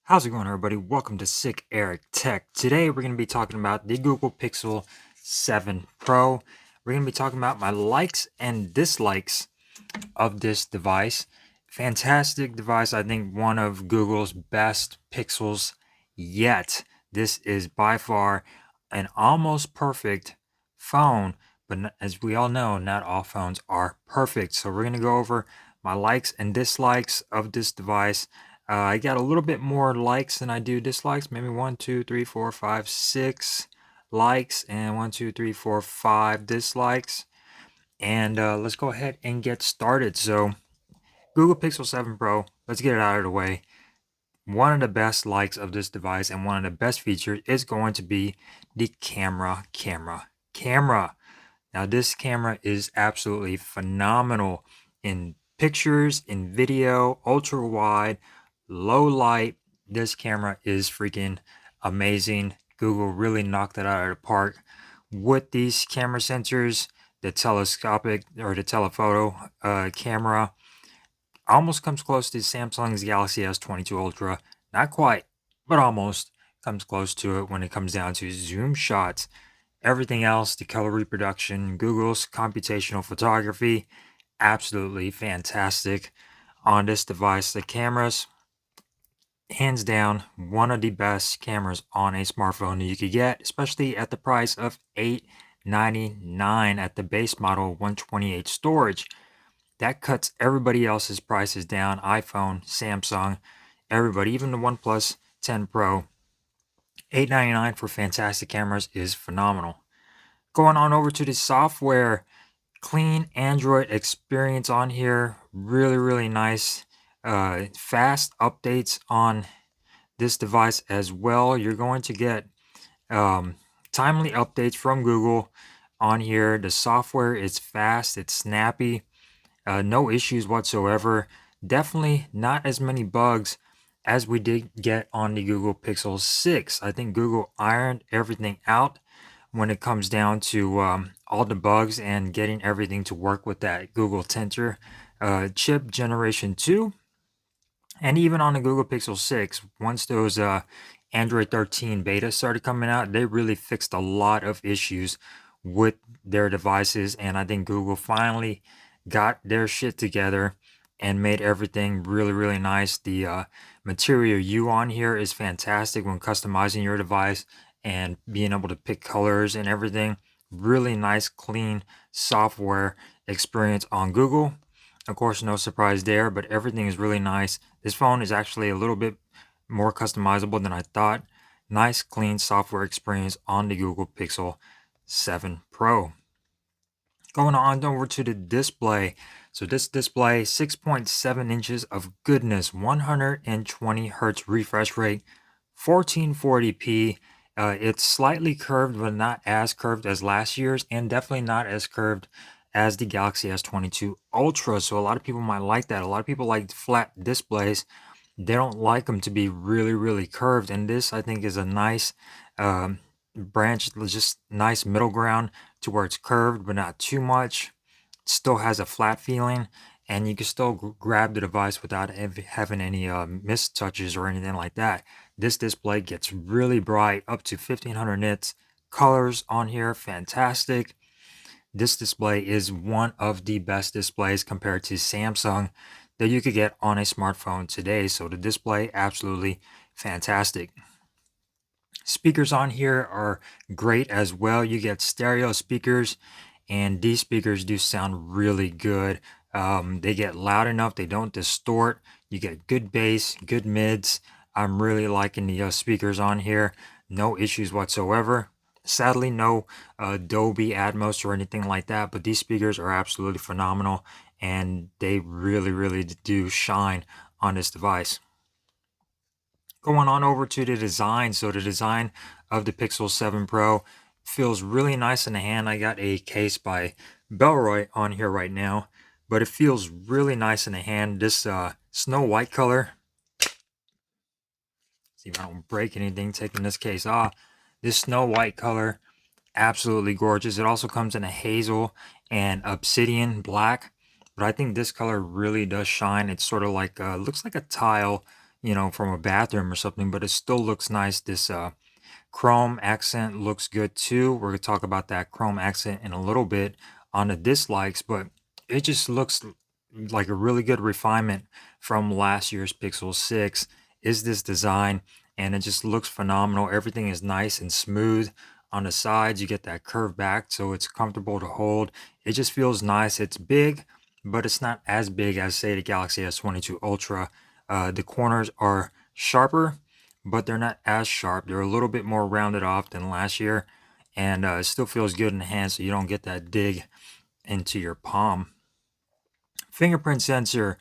How's it going, everybody? Welcome to Sick Eric Tech. Today we're going to be talking about the Google Pixel 7 Pro. We're going to be talking about my likes and dislikes of this device. Fantastic device. I think one of Google's best Pixels yet. This is by far an almost perfect phone, but as we all know, not all phones are perfect. So we're going to go over my likes and dislikes of this device. I got a little bit more likes than I do dislikes. Maybe 1, 2, 3, 4, 5, 6 likes, and 1, 2, 3, 4, 5 dislikes. And let's go ahead and get started. So Google Pixel 7 Pro, let's get it out of the way. One of the best likes of this device and one of the best features is going to be the camera. Now this camera is absolutely phenomenal in pictures, in video, ultra wide, low light. This camera is freaking amazing. Google really knocked it out of the park with these camera sensors. The telescopic or the telephoto camera almost comes close to Samsung's Galaxy S22 Ultra. Not quite, but almost comes close to it when it comes down to zoom shots. Everything else, the color reproduction, Google's computational photography, absolutely fantastic on this device. The cameras, hands down, one of the best cameras on a smartphone that you could get, especially at the price of $899 at the base model 128 storage. That cuts everybody else's prices down. iPhone, Samsung, everybody, even the OnePlus 10 Pro. $899 for fantastic cameras is phenomenal. Going on over to the software, clean Android experience on here. Really nice. Fast updates on this device as well. You're going to get timely updates from Google on here. The software is fast, it's snappy. No issues whatsoever. Definitely not as many bugs as we did get on the Google Pixel 6. I think Google ironed everything out when it comes down to all the bugs and getting everything to work with that Google Tensor chip generation 2. And even on the Google Pixel 6, once those Android 13 beta started coming out, they really fixed a lot of issues with their devices. And I think Google finally got their shit together and made everything really nice. The Material U on here is fantastic when customizing your device and being able to pick colors and everything. Really nice, clean software experience on Google. Of course, no surprise there, but everything is really nice. This phone is actually a little bit more customizable than I thought. Nice, clean software experience on the Google Pixel 7 Pro. Going on over to the display. So this display, 6.7 inches of goodness, 120 hertz refresh rate, 1440p. It's slightly curved, but not as curved as last year's, and definitely not as curved as the Galaxy S22 Ultra. So a lot of people might like that. A lot of people like flat displays. They don't like them to be really curved. And this, I think, is a nice branch, just nice middle ground to where it's curved, but not too much. It still has a flat feeling, and you can still grab the device without having any mist touches or anything like that. This display gets really bright, up to 1500 nits. Colors on here, fantastic. This display is one of the best displays compared to Samsung that you could get on a smartphone today. So the display, absolutely fantastic. Speakers on here are great as well. You get stereo speakers, and these speakers do sound really good. They get loud enough, they don't distort. You get good bass, good mids. I'm really liking the speakers on here. No issues whatsoever. Sadly, no Dolby Atmos or anything like that, but these speakers are absolutely phenomenal, and they really do shine on this device. Going on over to the design. So the design of the Pixel 7 Pro feels really nice in the hand. I got a case by Bellroy on here right now, but it feels really nice in the hand. This snow white color, see if I don't break anything taking this case off. This snow white color, absolutely gorgeous. It also comes in a hazel and obsidian black, but I think this color really does shine. It's sort of like looks like a tile, from a bathroom or something, but it still looks nice. This chrome accent looks good too. We're gonna talk about that chrome accent in a little bit on the dislikes, but it just looks like a really good refinement from last year's Pixel 6 is this design, and it just looks phenomenal. Everything is nice and smooth on the sides. You get that curve back, so it's comfortable to hold. It just feels nice. It's big, but it's not as big as, say, the Galaxy S22 Ultra. The corners are sharper, but they're not as sharp. They're a little bit more rounded off than last year, and it still feels good in the hand, so you don't get that dig into your palm. Fingerprint sensor.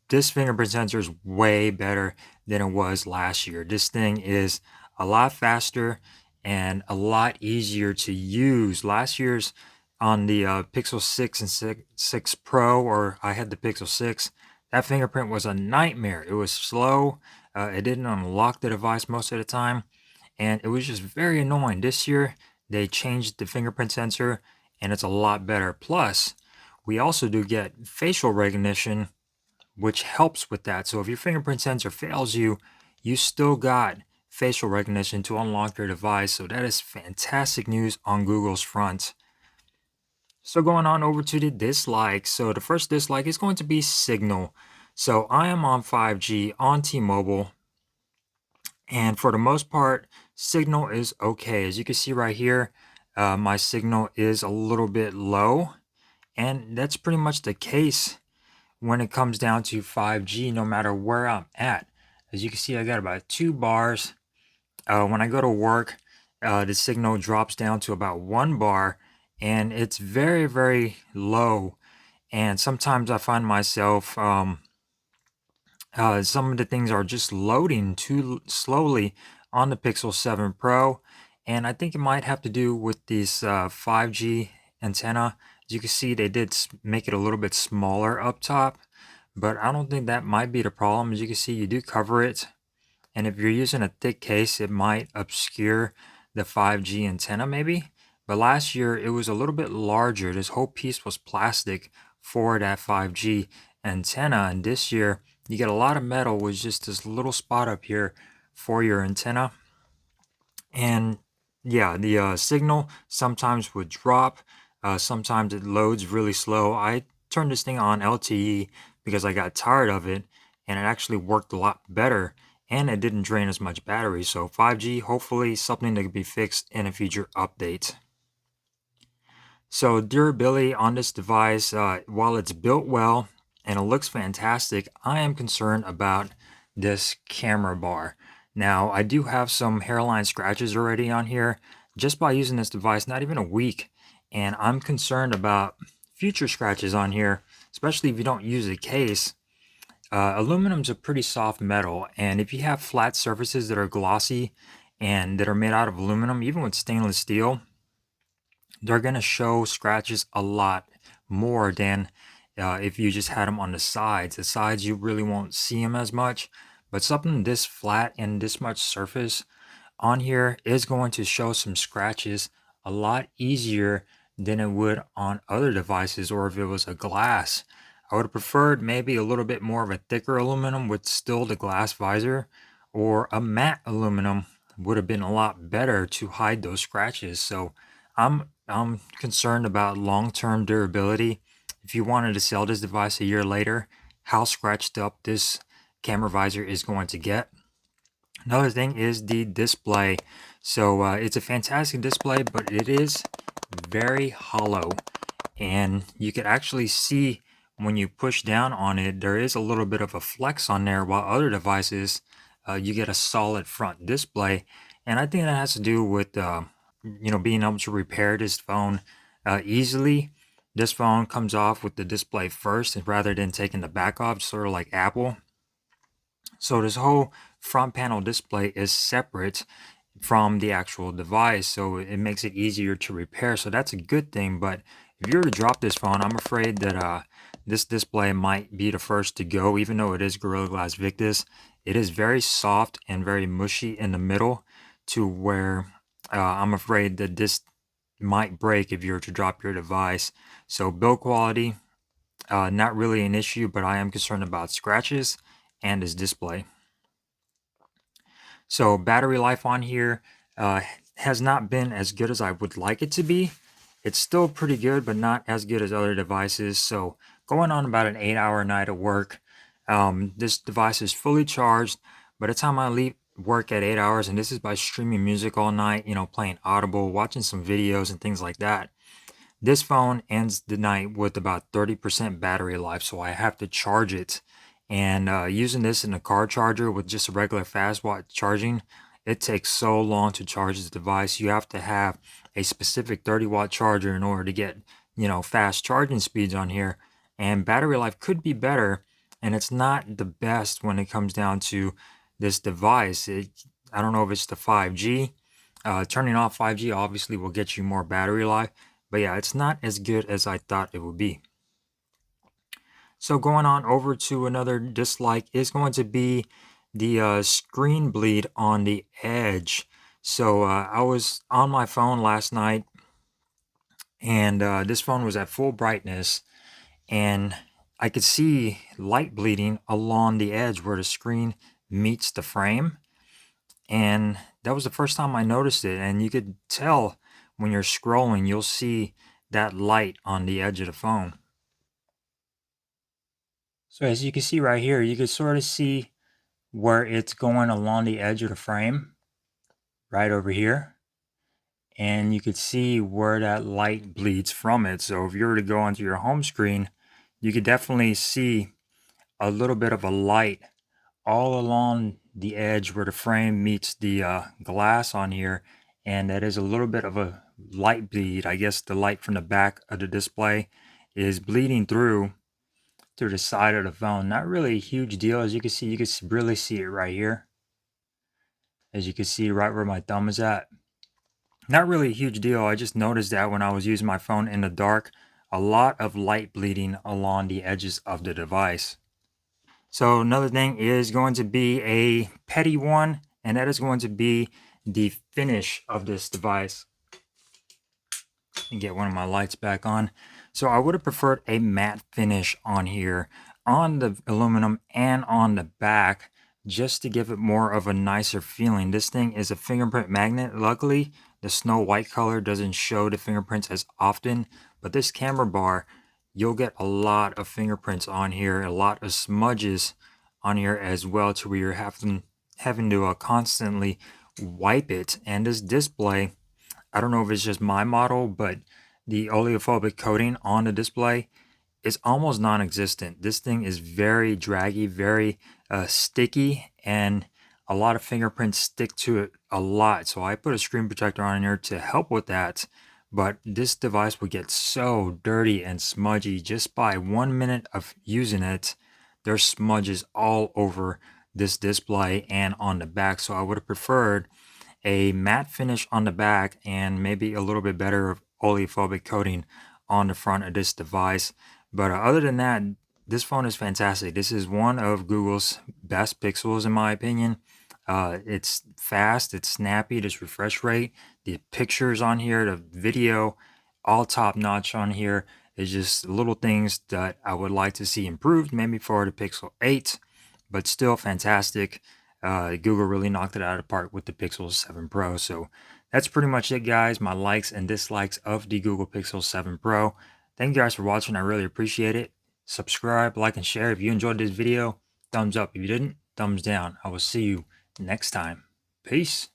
This fingerprint sensor is way better than it was last year. This thing is a lot faster and a lot easier to use. Last year's on the Pixel 6 and 6 Pro, or I had the Pixel 6, that fingerprint was a nightmare. It was slow. It didn't unlock the device most of the time, and it was just very annoying. This year, they changed the fingerprint sensor, and it's a lot better. Plus, we also do get facial recognition, which helps with that. So if your fingerprint sensor fails you, you still got facial recognition to unlock your device. So that is fantastic news on Google's front. So going on over to the dislikes. So the first dislike is going to be signal. So I am on 5G on T-Mobile, and for the most part, signal is okay. As you can see right here, my signal is a little bit low, and that's pretty much the case when it comes down to 5G, no matter where I'm at. As you can see, I got about 2 bars. When I go to work, the signal drops down to about 1 bar, and it's very, very low. And sometimes I find myself, some of the things are just loading too slowly on the Pixel 7 Pro. And I think it might have to do with this 5G antenna. As you can see, they did make it a little bit smaller up top, but I don't think that might be the problem. As you can see, you do cover it, and if you're using a thick case, it might obscure the 5G antenna maybe. But last year, it was a little bit larger. This whole piece was plastic for that 5G antenna, and this year, you get a lot of metal with just this little spot up here for your antenna. And yeah, the signal sometimes would drop. Sometimes it loads really slow. I turned this thing on LTE because I got tired of it, and it actually worked a lot better, and it didn't drain as much battery. So 5G, hopefully something that could be fixed in a future update. So durability on this device, while it's built well and it looks fantastic, I am concerned about this camera bar. Now, I do have some hairline scratches already on here just by using this device, not even a week. And I'm concerned about future scratches on here, especially if you don't use a case. Aluminum's a pretty soft metal, and if you have flat surfaces that are glossy and that are made out of aluminum, even with stainless steel, they're going to show scratches a lot more than if you just had them on the sides. The sides, you really won't see them as much, but something this flat and this much surface on here is going to show some scratches a lot easier than it would on other devices, or if it was a glass. I would have preferred maybe a little bit more of a thicker aluminum with still the glass visor, or a matte aluminum would have been a lot better to hide those scratches. So I'm concerned about long-term durability. If you wanted to sell this device a year later, how scratched up this camera visor is going to get. Another thing is the display. So it's a fantastic display, but it is very hollow, and you could actually see when you push down on it, there is a little bit of a flex on there, while other devices, you get a solid front display. And I think that has to do with being able to repair this phone easily. This phone comes off with the display first rather than taking the back off, sort of like Apple. So this whole front panel display is separate from the actual device, so it makes it easier to repair. So that's a good thing. But if you were to drop this phone, I'm afraid that this display might be the first to go. Even though it is Gorilla Glass Victus, it is very soft and very mushy in the middle, to where I'm afraid that this might break if you were to drop your device. So build quality, not really an issue, but I am concerned about scratches and this display. So battery life on here has not been as good as I would like it to be. It's still pretty good, but not as good as other devices. So going on about an 8-hour night of work. This device is fully charged. By the time I leave work at 8 hours, and this is by streaming music all night, playing Audible, watching some videos and things like that. This phone ends the night with about 30% battery life, so I have to charge it. And using this in a car charger with just a regular fast watt charging, it takes so long to charge the device. You have to have a specific 30-watt charger in order to get, fast charging speeds on here. And battery life could be better, and it's not the best when it comes down to this device. I don't know if it's the 5G. Turning off 5G obviously will get you more battery life, but yeah, it's not as good as I thought it would be. So going on over to another dislike is going to be the screen bleed on the edge. So I was on my phone last night, and this phone was at full brightness, and I could see light bleeding along the edge where the screen meets the frame. And that was the first time I noticed it. And you could tell when you're scrolling, you'll see that light on the edge of the phone. So as you can see right here, you can sort of see where it's going along the edge of the frame, right over here. And you could see where that light bleeds from it. So if you were to go onto your home screen, you could definitely see a little bit of a light all along the edge where the frame meets the glass on here. And that is a little bit of a light bleed. I guess the light from the back of the display is bleeding through to the side of the phone. Not really a huge deal. As you can see, you can really see it right here. As you can see right where my thumb is at. Not really a huge deal. I just noticed that when I was using my phone in the dark, a lot of light bleeding along the edges of the device. So another thing is going to be a petty one, and that is going to be the finish of this device. And get one of my lights back on. So I would have preferred a matte finish on here, on the aluminum and on the back, just to give it more of a nicer feeling. This thing is a fingerprint magnet. Luckily, the snow white color doesn't show the fingerprints as often, but this camera bar, you'll get a lot of fingerprints on here, a lot of smudges on here as well, to where you're having to constantly wipe it. And this display, I don't know if it's just my model, but the oleophobic coating on the display is almost non-existent. This thing is very draggy, very sticky, and a lot of fingerprints stick to it a lot. So I put a screen protector on here to help with that. But this device will get so dirty and smudgy just by 1 minute of using it. There's smudges all over this display and on the back. So I would have preferred a matte finish on the back and maybe a little bit better of oleophobic coating on the front of this device. But other than that, this phone is fantastic. This is one of Google's best Pixels in my opinion. It's fast, it's snappy, this refresh rate, the pictures on here, the video, all top notch on here. It's just little things that I would like to see improved, maybe for the Pixel 8, but still fantastic. Google really knocked it out of the park with the Pixel 7 Pro. So that's pretty much it, guys. My likes and dislikes of the Google Pixel 7 Pro. Thank you guys for watching. I really appreciate it. Subscribe, like, and share if you enjoyed this video. Thumbs up if you didn't. Thumbs down. I will see you next time. Peace.